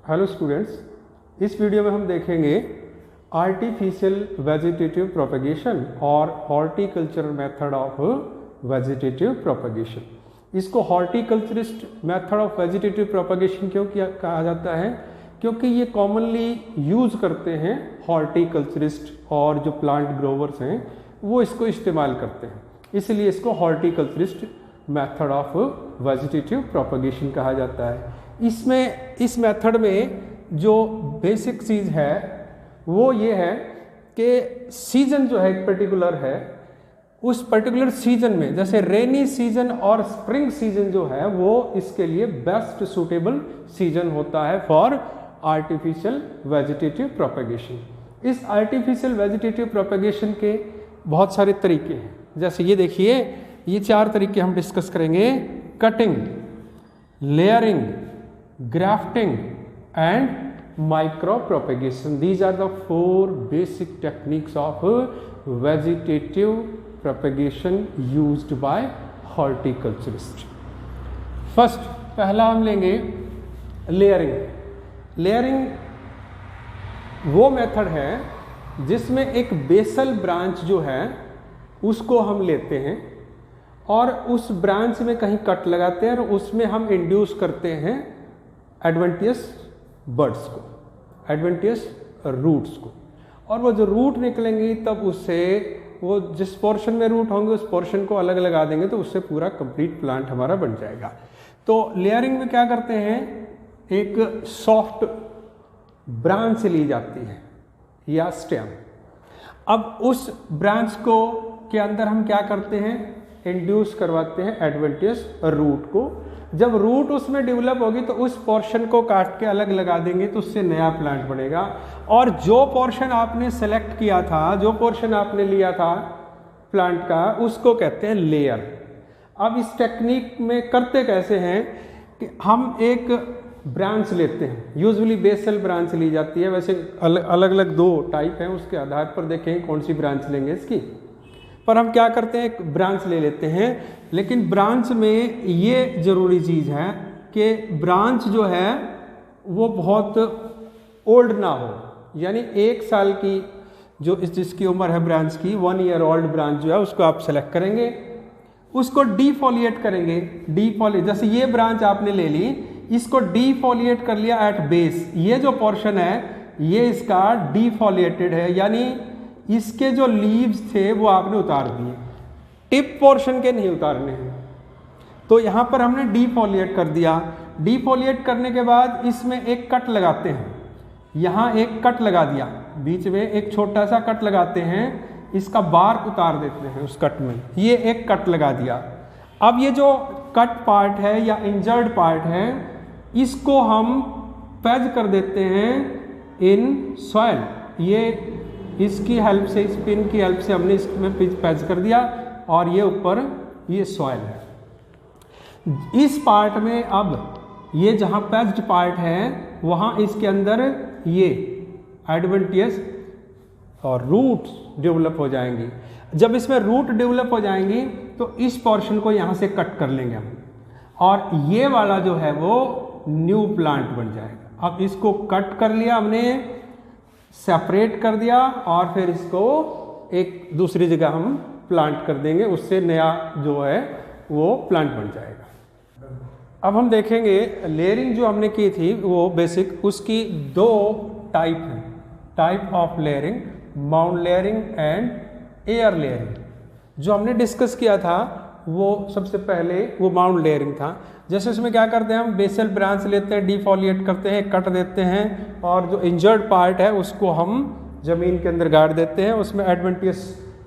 Hello students, इस video में हम देखेंगे आर्टिफिशियल वेजिटेटिव प्रोपेगेशन और horticultural method of vegetative propagation. इसको horticulturist method of vegetative propagation क्यों कहा जाता है? क्योंकि ये कॉमनली यूज़ करते हैं हॉर्टिकल्चरिस्ट और जो प्लांट ग्रोवर्स हैं वो इसको इस्तेमाल करते हैं, इसलिए इसको horticulturist method of vegetative propagation कहा जाता है। इसमें इस मेथड में जो बेसिक चीज़ है वो ये है कि सीजन जो है एक पर्टिकुलर है, उस पर्टिकुलर सीजन में जैसे रेनी सीजन और स्प्रिंग सीजन जो है वो इसके लिए बेस्ट सूटेबल सीजन होता है फॉर आर्टिफिशियल वेजिटेटिव प्रोपेगेशन। इस आर्टिफिशियल वेजिटेटिव प्रोपेगेशन के बहुत सारे तरीके हैं, जैसे ये देखिए, ये 4 तरीके हम डिस्कस करेंगे: cutting, layering, grafting and micro propagation. These are the 4 basic techniques of vegetative propagation used by horticulturist. First, पहला हम लेंगे लेयरिंग। लेयरिंग वो मेथड है जिसमें एक बेसल ब्रांच जो है उसको हम लेते हैं और उस ब्रांच में कहीं कट लगाते हैं और उसमें हम इंड्यूस करते हैं एडवेंटियस बर्ड्स को, एडवेंटियस रूट्स को, और वो जो रूट निकलेंगी तब उससे वो जिस पोर्शन में रूट होंगे उस पोर्शन को अलग लगा देंगे तो उससे पूरा कंप्लीट प्लांट हमारा बन जाएगा। तो लेयरिंग में क्या करते हैं, एक सॉफ्ट ब्रांच ली जाती है या स्टेम। अब उस ब्रांच को के अंदर हम क्या करते हैं, इंड्यूस करवाते हैं एडवेंटियस रूट को। जब रूट उसमें डेवलप होगी तो उस पोर्शन को काट के अलग लगा देंगे तो उससे नया प्लांट बनेगा। और जो पोर्शन आपने सेलेक्ट किया था, जो पोर्शन आपने लिया था प्लांट का, उसको कहते हैं लेयर। अब इस टेक्निक में करते कैसे हैं कि हम एक ब्रांच लेते हैं, यूजुअली बेसल ब्रांच ली जाती है, वैसे अलग अलग 2 टाइप हैं, उसके आधार पर देखें कौन सी ब्रांच लेंगे इसकी। पर हम क्या करते हैं, एक ब्रांच ले लेते हैं, लेकिन ब्रांच में ये ज़रूरी चीज़ है कि ब्रांच जो है वो बहुत ओल्ड ना हो, यानी 1 साल की जो जिसकी उम्र है ब्रांच की, 1 ईयर ओल्ड ब्रांच जो है उसको आप सेलेक्ट करेंगे, उसको डीफोलिएट करेंगे। डीफोलिएट, जैसे ये ब्रांच आपने ले ली, इसको डीफोलिएट कर लिया एट बेस। ये जो पोर्शन है ये इसका डीफोलिएटेड है, यानी इसके जो लीव्स थे वो आपने उतार दिए, टिप पोर्शन के नहीं उतारने हैं। तो यहाँ पर हमने डीफोलिएट कर दिया। डीफोलिएट करने के बाद इसमें एक कट लगाते हैं, यहाँ एक कट लगा दिया, बीच में एक छोटा सा कट लगाते हैं, इसका बार उतार देते हैं उस कट में, ये एक कट लगा दिया। अब ये जो कट पार्ट है या इंजर्ड पार्ट है इसको हम पैच कर देते हैं इन सॉइल। ये इसकी हेल्प से, इस पिन की हेल्प से हमने इसमें पैच कर दिया और ये ऊपर ये सॉइल है। इस पार्ट में अब ये जहाँ पैच्ड पार्ट है वहाँ इसके अंदर ये एडवेंटियस और रूट्स डेवलप हो जाएंगी। जब इसमें रूट डेवलप हो जाएंगी तो इस पोर्शन को यहाँ से कट कर लेंगे हम, और ये वाला जो है वो न्यू प्लांट बन जाएगा। अब इसको कट कर लिया हमने, सेपरेट कर दिया और फिर इसको एक दूसरी जगह हम प्लांट कर देंगे, उससे नया जो है वो प्लांट बन जाएगा। अब हम देखेंगे लेयरिंग जो हमने की थी वो बेसिक, उसकी 2 टाइप हैं, type of layering, mount layering and air layering. जो हमने डिस्कस किया था वो सबसे पहले वो माउंट लेयरिंग था। जैसे उसमें क्या करते हैं, हम बेसल ब्रांच लेते हैं, डीफोलिएट करते हैं, कट देते हैं और जो इंजर्ड पार्ट है उसको हम ज़मीन के अंदर गाड़ देते हैं, उसमें एडवेंटियस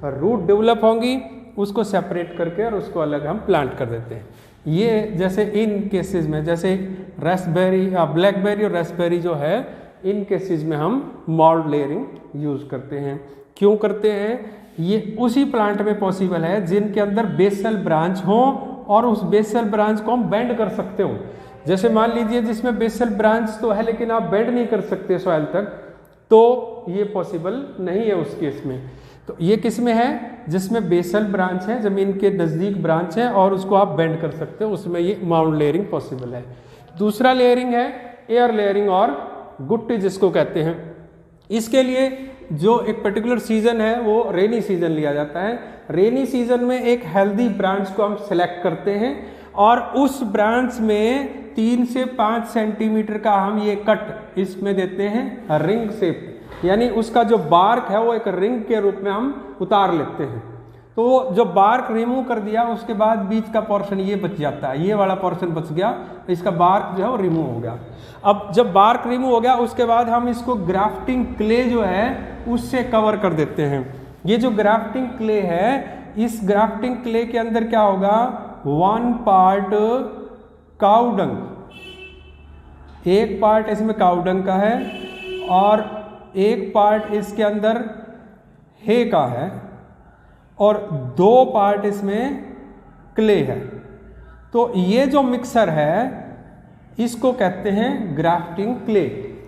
रूट डेवलप होंगी, उसको सेपरेट करके और उसको अलग हम प्लांट कर देते हैं। ये जैसे इन केसेस में, जैसे रेस्पबेरी या ब्लैकबेरी और रेस्पबेरी जो है, इन केसेस में हम माउंट लेयरिंग यूज़ करते हैं। क्यों करते हैं? ये उसी प्लांट में पॉसिबल है जिनके अंदर बेसल ब्रांच हो और उस बेसल ब्रांच को हम बेंड कर सकते हो। जैसे मान लीजिए जिसमें बेसल ब्रांच तो है लेकिन आप बेंड नहीं कर सकते सॉइल तक, तो ये पॉसिबल नहीं है उस केस में। तो ये किस में है, जिसमें बेसल ब्रांच है, ज़मीन के नज़दीक ब्रांच है और उसको आप बेंड कर सकते हो, उसमें ये माउंट लेयरिंग पॉसिबल है। दूसरा लेयरिंग है एयर लेयरिंग और गुट्टी जिसको कहते हैं। इसके लिए जो एक पर्टिकुलर सीजन है वो रेनी सीजन लिया जाता है। रेनी सीजन में एक हेल्दी ब्रांच को हम सिलेक्ट करते हैं और उस ब्रांच में 3 से 5 सेंटीमीटर का हम ये कट इसमें देते हैं रिंग शेप, यानी उसका जो बार्क है वो एक रिंग के रूप में हम उतार लेते हैं। तो जो बार्क रिमूव कर दिया उसके बाद बीच का पोर्शन ये बच जाता है, ये वाला पोर्शन बच गया, इसका बार्क जो है वो रिमूव हो गया। अब जब बार्क रिमूव हो गया उसके बाद हम इसको ग्राफ्टिंग क्ले जो है उससे कवर कर देते हैं। ये जो ग्राफ्टिंग क्ले है, इस ग्राफ्टिंग क्ले के अंदर क्या होगा, 1 पार्ट काउडंग, 1 पार्ट इसमें काउडंग का है और 1 पार्ट इसके अंदर हे का है और 2 पार्ट इसमें क्ले है। तो ये जो मिक्सर है इसको कहते हैं ग्राफ्टिंग क्ले।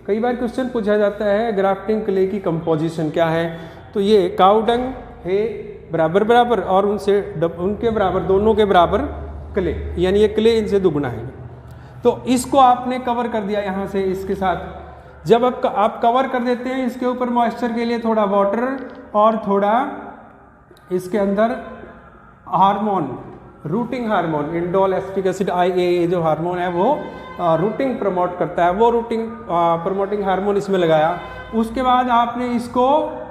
कई बार क्वेश्चन पूछा जाता है ग्राफ्टिंग क्ले की कंपोजिशन क्या है, तो ये काउडंग हे बराबर बराबर और उनके बराबर, दोनों के बराबर क्ले, यानी ये क्ले इनसे दुगना है। तो इसको आपने कवर कर दिया यहाँ से इसके साथ। जब आप कवर कर देते हैं इसके ऊपर मॉइस्चर के लिए थोड़ा वाटर और थोड़ा इसके अंदर hormone, routing hormone, indole acetic acid IAA जो हार्मोन है वो रूटिंग प्रमोट करता है, वो रूटिंग प्रमोटिंग हार्मोन इसमें लगाया। उसके बाद आपने इसको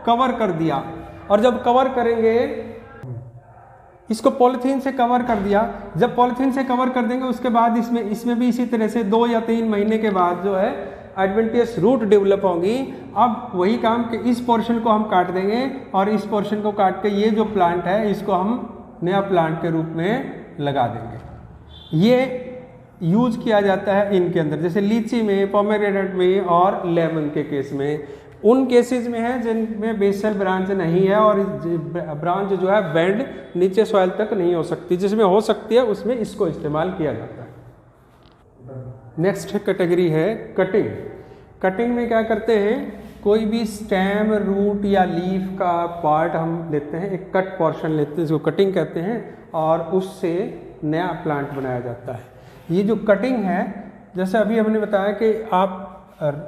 कवर कर दिया और जब कवर करेंगे, इसको पॉलीथीन से कवर कर दिया, जब पॉलीथीन से कवर कर देंगे उसके बाद इसमें भी इसी तरह से 2 या 3 महीने के बाद जो है एडवेंटियस रूट डेवलप होंगी। अब वही काम कि इस पोर्शन को हम काट देंगे और इस पोर्शन को काट के ये जो प्लांट है इसको हम नया प्लांट के रूप में लगा देंगे। ये यूज किया जाता है इनके अंदर, जैसे लीची में, पोमेग्रेनेट में और लेमन के केस में। उन केसेस में है जिनमें बेसल ब्रांच नहीं है और ब्रांच जो है बेंड नीचे सॉइल तक नहीं हो सकती, जिसमें हो सकती है उसमें इसको इस्तेमाल किया जाता है। नेक्स्ट कैटेगरी है कटिंग। कटिंग में क्या करते हैं, कोई भी स्टेम, रूट या लीफ का पार्ट हम लेते हैं, एक कट पोर्शन लेते हैं, इसको कटिंग कहते हैं और उससे नया प्लांट बनाया जाता है। ये जो कटिंग है, जैसे अभी हमने बताया कि आप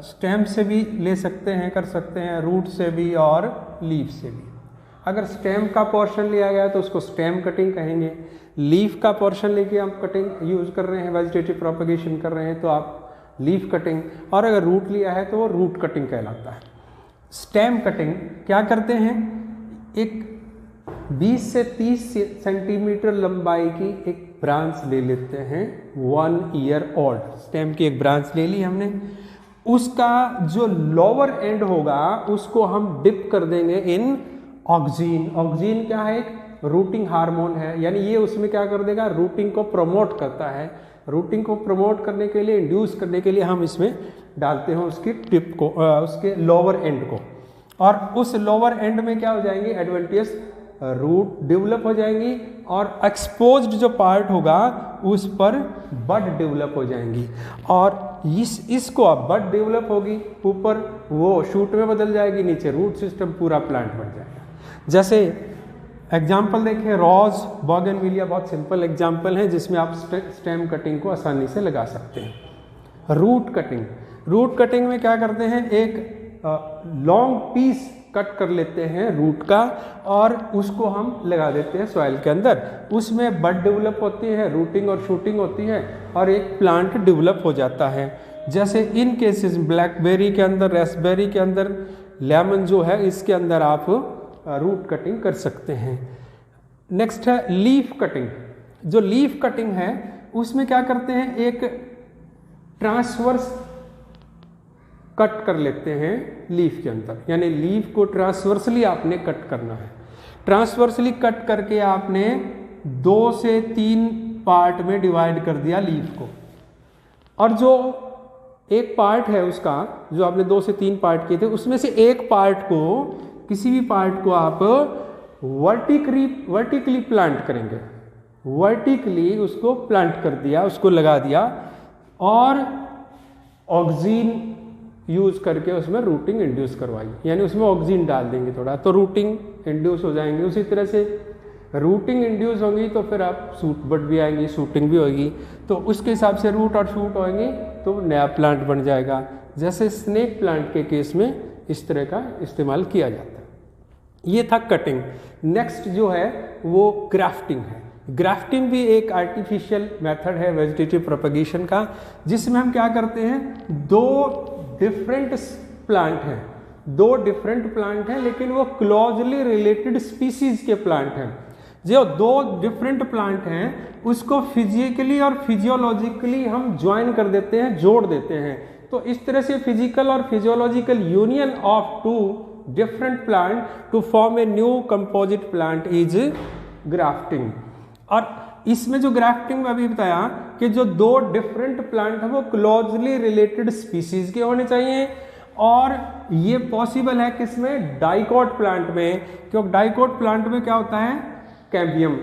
स्टेम से भी ले सकते हैं, कर सकते हैं, रूट से भी और लीफ से भी। अगर स्टेम का पोर्शन लिया गया तो उसको स्टेम कटिंग कहेंगे। लीफ का पोर्शन लेके हम कटिंग यूज कर रहे हैं, वेजिटेटिव प्रोपगेशन कर रहे हैं तो आप लीफ कटिंग, और अगर रूट लिया है तो वो रूट कटिंग कहलाता है। स्टेम कटिंग क्या करते हैं, एक 20 से 30 सेंटीमीटर लंबाई की एक ब्रांच ले लेते हैं, 1 ईयर ओल्ड स्टेम की एक ब्रांच ले ली हमने। उसका जो लोअर एंड होगा उसको हम डिप कर देंगे इन ऑक्सीन। ऑक्सीन क्या है, एक रूटिंग हार्मोन है, यानी ये उसमें क्या कर देगा, रूटिंग को प्रमोट करता है। रूटिंग को प्रमोट करने के लिए, इंड्यूस करने के लिए हम इसमें डालते हैं उसकी टिप को, उसके लोअर एंड को, और उस लोअर एंड में क्या हो जाएंगे, एडवेंटियस रूट डेवलप हो जाएंगी और एक्सपोज्ड जो पार्ट होगा उस पर बड डेवलप हो जाएंगी और इसको अब बड डेवलप होगी, ऊपर वो शूट में बदल जाएगी, नीचे रूट सिस्टम, पूरा प्लांट बन जाएगा। जैसे एग्जाम्पल देखें, रोज, बोगनविलिया बहुत सिंपल एग्जाम्पल है जिसमें आप स्टेम कटिंग को आसानी से लगा सकते हैं। रूट कटिंग, रूट कटिंग में क्या करते हैं, एक लॉन्ग पीस कट कर लेते हैं रूट का और उसको हम लगा देते हैं सॉइल के अंदर। उसमें बड डेवलप होती है, रूटिंग और शूटिंग होती है और एक प्लांट डेवलप हो जाता है। जैसे इन केसेस ब्लैकबेरी के अंदर, रेस्पबेरी के अंदर, लेमन जो है इसके अंदर आप रूट कटिंग कर सकते हैं। नेक्स्ट है लीफ कटिंग। जो लीफ कटिंग है उसमें क्या करते हैं, एक ट्रांसवर्स कट कर लेते हैं लीफ के अंदर, यानी लीफ को ट्रांसवर्सली आपने कट करना है। ट्रांसवर्सली कट करके आपने 2 से 3 पार्ट में डिवाइड कर दिया लीफ को, और जो एक पार्ट है उसका, जो आपने 2 से 3 पार्ट किए थे, उसमें से एक पार्ट को, किसी भी पार्ट को आप वर्टिकली प्लांट करेंगे। वर्टिकली उसको प्लांट कर दिया, उसको लगा दिया और ऑक्सीन यूज करके उसमें रूटिंग इंड्यूस करवाई, यानी उसमें ऑक्सीजन डाल देंगे थोड़ा, तो रूटिंग इंड्यूस हो जाएंगे। उसी तरह से रूटिंग इंड्यूस होंगी तो फिर आप सूट बट भी आएंगी, शूटिंग भी होगी, तो उसके हिसाब से रूट और शूट होंगे तो नया प्लांट बन जाएगा। जैसे स्नेक प्लांट के केस में इस तरह का इस्तेमाल किया जाता है। ये था कटिंग। नेक्स्ट जो है वो ग्राफ्टिंग है। ग्राफ्टिंग भी एक आर्टिफिशियल मेथड है वेजिटेटिव प्रोपगेशन का, जिसमें हम क्या करते हैं, दो डिफरेंट प्लांट हैं लेकिन वो क्लोजली रिलेटेड स्पीसीज के प्लांट हैं। जो दो डिफरेंट प्लांट हैं उसको फिजिकली और फिजियोलॉजिकली हम ज्वाइन कर देते हैं, जोड़ देते हैं। तो इस तरह से फिजिकल और physiological union of two different plant to form a new composite plant is grafting. और इसमें जो ग्राफ्टिंग में अभी बताया कि जो दो डिफरेंट प्लांट है वो क्लोजली रिलेटेड स्पीसीज के होने चाहिए, और ये पॉसिबल है किसमें, डाइकोट प्लांट में। क्योंकि डाइकोट प्लांट में क्या होता है, कैम्बियम।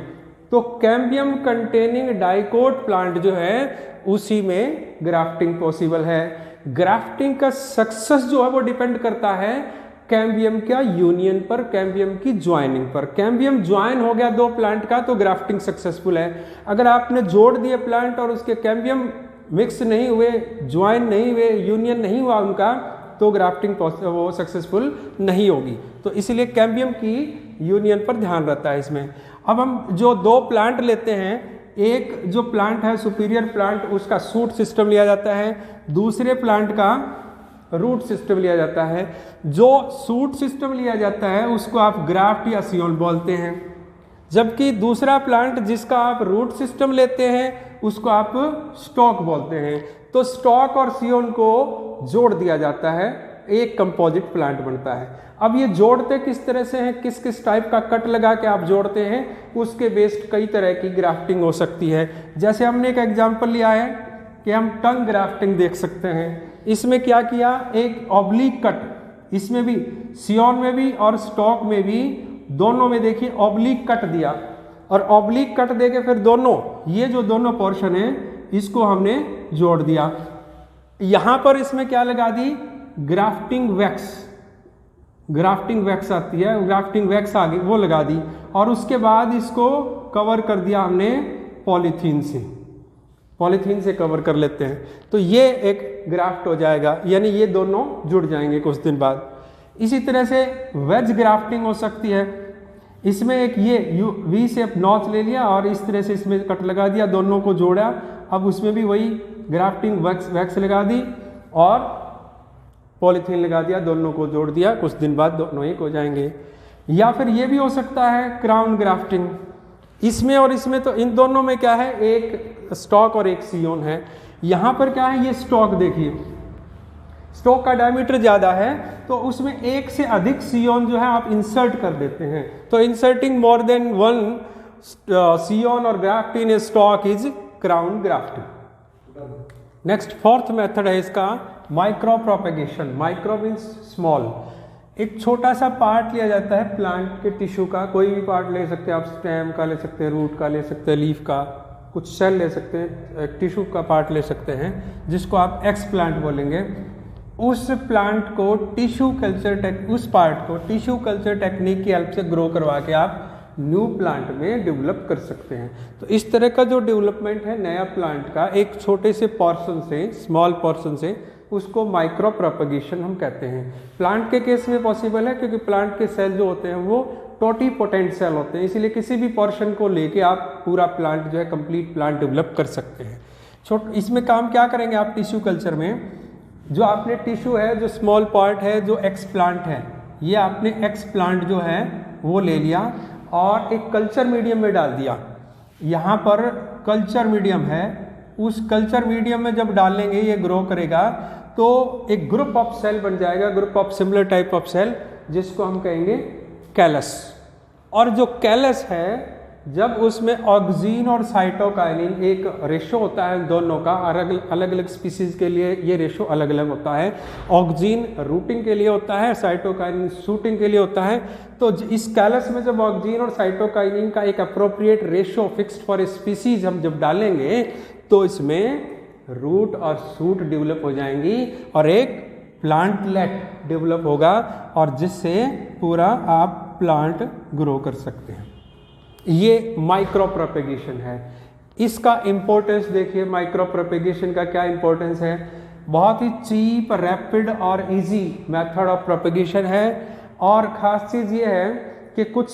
तो कैम्बियम कंटेनिंग डाइकोट प्लांट जो है उसी में ग्राफ्टिंग पॉसिबल है। ग्राफ्टिंग का सक्सेस जो है वो डिपेंड करता है कैम्बियम का यूनियन पर, कैम्बियम की ज्वाइनिंग पर। कैम्बियम ज्वाइन हो गया दो प्लांट का तो ग्राफ्टिंग सक्सेसफुल है। अगर आपने जोड़ दिए प्लांट और उसके कैम्बियम मिक्स नहीं हुए, ज्वाइन नहीं हुए, यूनियन नहीं हुआ उनका, तो ग्राफ्टिंग वो सक्सेसफुल नहीं होगी। तो इसलिए कैम्बियम की यूनियन पर ध्यान रहता है इसमें। अब हम जो दो प्लांट लेते हैं, एक जो प्लांट है सुपीरियर प्लांट, उसका सूट सिस्टम लिया जाता है, दूसरे प्लांट का रूट सिस्टम लिया जाता है। जो सूट सिस्टम लिया जाता है उसको आप ग्राफ्ट या सियोन बोलते हैं, जबकि दूसरा प्लांट जिसका आप रूट सिस्टम लेते हैं उसको आप स्टॉक बोलते हैं। तो स्टॉक और सियोन को जोड़ दिया जाता है, एक कंपोजिट प्लांट बनता है। अब ये जोड़ते किस तरह से हैं, किस किस टाइप का कट लगा के आप जोड़ते हैं, उसके बेस्ड कई तरह की ग्राफ्टिंग हो सकती है। जैसे हमने एक एग्जांपल लिया है कि हम टंग ग्राफ्टिंग देख सकते हैं। इसमें क्या किया, एक ऑब्लिक कट, इसमें भी सियोन में भी और स्टॉक में भी दोनों में देखिए ऑब्लिक कट दिया, और ऑब्लिक कट देके फिर दोनों ये जो दोनों पोर्शन है इसको हमने जोड़ दिया। यहां पर इसमें क्या लगा दी, ग्राफ्टिंग वैक्स। ग्राफ्टिंग वैक्स आती है, ग्राफ्टिंग वैक्स आ गई वो लगा दी, और उसके बाद इसको कवर कर दिया हमने पॉलीथीन से। पॉलीथीन से कवर कर लेते हैं तो ये एक ग्राफ्ट हो जाएगा, यानी ये दोनों जुड़ जाएंगे कुछ दिन बाद। इसी तरह से वेज ग्राफ्टिंग हो सकती है। इसमें एक ये वी शेप नॉच ले लिया और इस तरह से इसमें कट लगा दिया, दोनों को जोड़ा। अब उसमें भी वही ग्राफ्टिंग वैक्स लगा दी और पॉलीथीन लगा दिया, दोनों को जोड़ दिया, कुछ दिन बाद दोनों एक हो जाएंगे। या फिर ये भी हो सकता है क्राउन ग्राफ्टिंग। इसमें और इसमें तो इन दोनों में क्या है, एक स्टॉक और एक सियोन है। यहाँ पर क्या है, ये स्टॉक देखिए, स्टॉक का डायमीटर ज़्यादा है तो उसमें एक से अधिक सियोन जो है आप इंसर्ट कर देते हैं। तो इंसर्टिंग मोर देन वन सियोन और graft in A stock is crown grafting. Next fourth method है इसका micro propagation. Micro means small. एक छोटा सा पार्ट लिया जाता है प्लांट के टिश्यू का, कोई भी पार्ट ले सकते हैं आप, स्टेम का ले सकते हैं, रूट का ले सकते हैं, लीफ का, कुछ सेल ले सकते हैं, टिश्यू का पार्ट ले सकते हैं जिसको आप एक्स प्लांट बोलेंगे। उस प्लांट को टिश्यू कल्चर उस पार्ट को टिश्यू कल्चर टेक्निक की हेल्प से ग्रो करवा के आप न्यू प्लांट में डेवलप कर सकते हैं। तो इस तरह का जो डेवलपमेंट है नया प्लांट का, एक छोटे से पोर्शन से, स्मॉल पोर्शन से, उसको माइक्रो प्रोपगेशन हम कहते हैं। प्लांट के केस में पॉसिबल है क्योंकि प्लांट के सेल जो होते हैं वो टोटीपोटेंट सेल होते हैं, इसलिए किसी भी पोर्शन को लेके आप पूरा प्लांट जो है कंप्लीट प्लांट डेवलप कर सकते हैं। इसमें काम क्या करेंगे आप टिश्यू कल्चर में, जो आपने टिश्यू है, जो स्मॉल पार्ट है, जो एक्स प्लांट है, ये आपने एक्स प्लांट जो है वो ले लिया और एक कल्चर मीडियम में डाल दिया। यहाँ पर कल्चर मीडियम है, उस कल्चर मीडियम में जब डालेंगे ये ग्रो करेगा तो एक ग्रुप ऑफ सेल बन जाएगा, group of similar type of cell, जिसको हम कहेंगे कैलस। और जो कैलस है, जब उसमें ऑक्सीन और साइटोकाइनिन एक रेशो होता है दोनों का, अलग अलग स्पीसीज के लिए ये रेशो अलग अलग होता है। ऑक्सीन रूटिंग के लिए होता है, साइटोकाइनिन शूटिंग के लिए होता है। तो इस कैलस में जब ऑक्सीन और साइटोकाइनिन का एक appropriate ratio fixed for species हम जब डालेंगे तो इसमें रूट और शूट डेवलप हो जाएंगी और एक प्लांटलेट डेवलप होगा, और जिससे पूरा आप प्लांट ग्रो कर सकते हैं। ये माइक्रो प्रोपेगेशन है। इसका इंपॉर्टेंस देखिए, माइक्रो प्रोपेगेशन का क्या इंपॉर्टेंस है। बहुत ही चीप, रैपिड और इजी मेथड ऑफ प्रोपेगेशन है। और ख़ास चीज़ ये है कि कुछ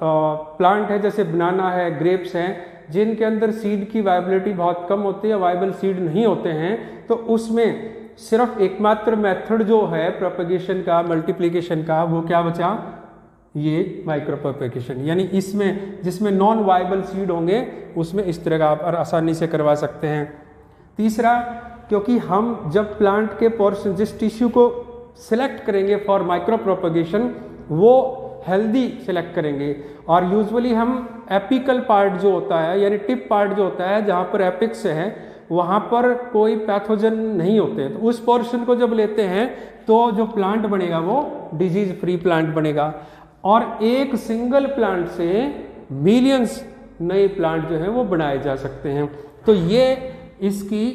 प्लांट है जैसे बनाना है, ग्रेप्स हैं, जिनके अंदर सीड की वाइबिलिटी बहुत कम होती है, वाइबल सीड नहीं होते हैं, तो उसमें सिर्फ एकमात्र मेथड जो है प्रोपेगेशन का, मल्टीप्लिकेशन का, वो क्या बचा, ये माइक्रो प्रोपेगेशन। यानी इसमें जिसमें नॉन वाइबल सीड होंगे उसमें इस तरह का आप आसानी से करवा सकते हैं। तीसरा, क्योंकि हम जब प्लांट के पोर्शन, जिस टिश्यू को सिलेक्ट करेंगे फॉर माइक्रो प्रोपेगेशन, वो हेल्दी सिलेक्ट करेंगे, और यूजुअली हम एपिकल पार्ट जो होता है, यानी टिप पार्ट जो होता है जहाँ पर एपिक्स है, वहाँ पर कोई पैथोजन नहीं होते हैं, तो उस पोर्शन को जब लेते हैं तो जो प्लांट बनेगा वो डिजीज फ्री प्लांट बनेगा। और एक सिंगल प्लांट से मिलियंस नए प्लांट जो हैं वो बनाए जा सकते हैं। तो ये इसकी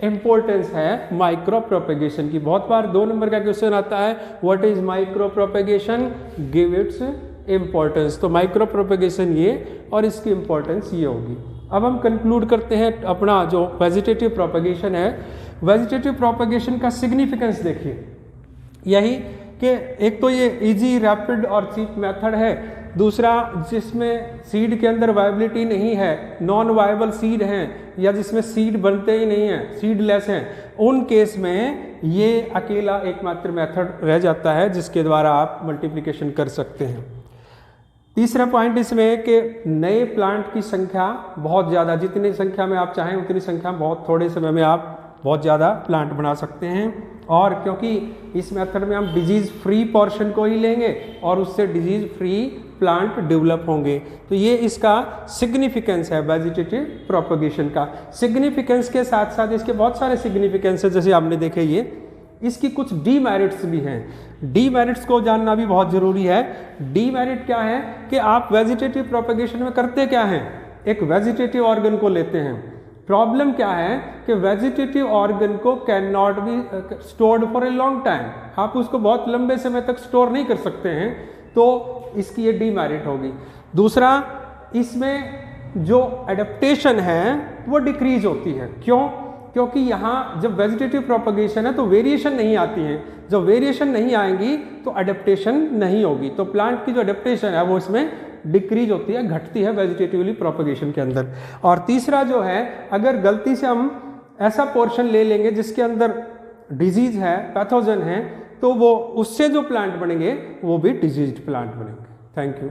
इम्पोर्टेंस है माइक्रो प्रोपेगेशन की। बहुत बार 2 नंबर का क्वेश्चन आता है, what is micro propagation, give its importance. तो माइक्रो प्रोपेगेशन ये और इसकी इम्पोर्टेंस ये होगी। अब हम कंक्लूड करते हैं अपना जो वेजिटेटिव प्रोपेगेशन है। वेजिटेटिव प्रोपेगेशन का सिग्निफिकेंस देखिए, यही कि एक तो ये इजी, रैपिड और चीप मेथड है। दूसरा, जिसमें सीड के अंदर वाइबिलिटी नहीं है, नॉन वाइबल सीड हैं, या जिसमें सीड बनते ही नहीं हैं, सीडलेस हैं, उन केस में ये अकेला एकमात्र मेथड रह जाता है जिसके द्वारा आप मल्टीप्लिकेशन कर सकते हैं। तीसरा पॉइंट इसमें है कि नए प्लांट की संख्या बहुत ज़्यादा, जितनी संख्या में आप चाहें उतनी संख्या, बहुत थोड़े समय में आप बहुत ज़्यादा प्लांट बना सकते हैं। और क्योंकि इस मेथड में हम डिजीज़ फ्री पोर्शन को ही लेंगे और उससे डिजीज़ फ्री प्लांट डेवलप होंगे, तो ये इसका सिग्निफिकेंस है वेजिटेटिव प्रोपेगेशन का। सिग्निफिकेंस के साथ साथ इसके बहुत सारे सिग्निफिकेंस है, जैसे आपने देखे ये इसकी कुछ डीमेरिट्स भी हैं। डीमेरिट्स को जानना भी बहुत ज़रूरी है। डीमेरिट क्या है कि आप वेजिटेटिव प्रोपेगेशन में करते क्या हैं, एक वेजिटेटिव ऑर्गन को लेते हैं। प्रॉब्लम क्या है कि वेजिटेटिव ऑर्गन को can not be stored for a long time, आप उसको बहुत लंबे समय तक स्टोर नहीं कर सकते हैं, तो इसकी ये डीमेरिट होगी। दूसरा, इसमें जो एडेप्टेशन है वो डिक्रीज होती है। क्यों? क्योंकि यहाँ जब वेजिटेटिव प्रोपेगेशन है तो वेरिएशन नहीं आती है, जब वेरिएशन नहीं आएंगी तो एडेप्टेशन नहीं होगी, तो प्लांट की जो एडेप्टेशन है वो इसमें डिक्रीज होती है, घटती है वेजिटेटिवली प्रोपेगेशन के अंदर। और तीसरा जो है, अगर गलती से हम ऐसा पोर्शन ले लेंगे जिसके अंदर डिजीज है, पैथोजन है, तो वो उससे जो प्लांट बनेंगे वो भी डिजीज्ड प्लांट बनेंगे। Thank you.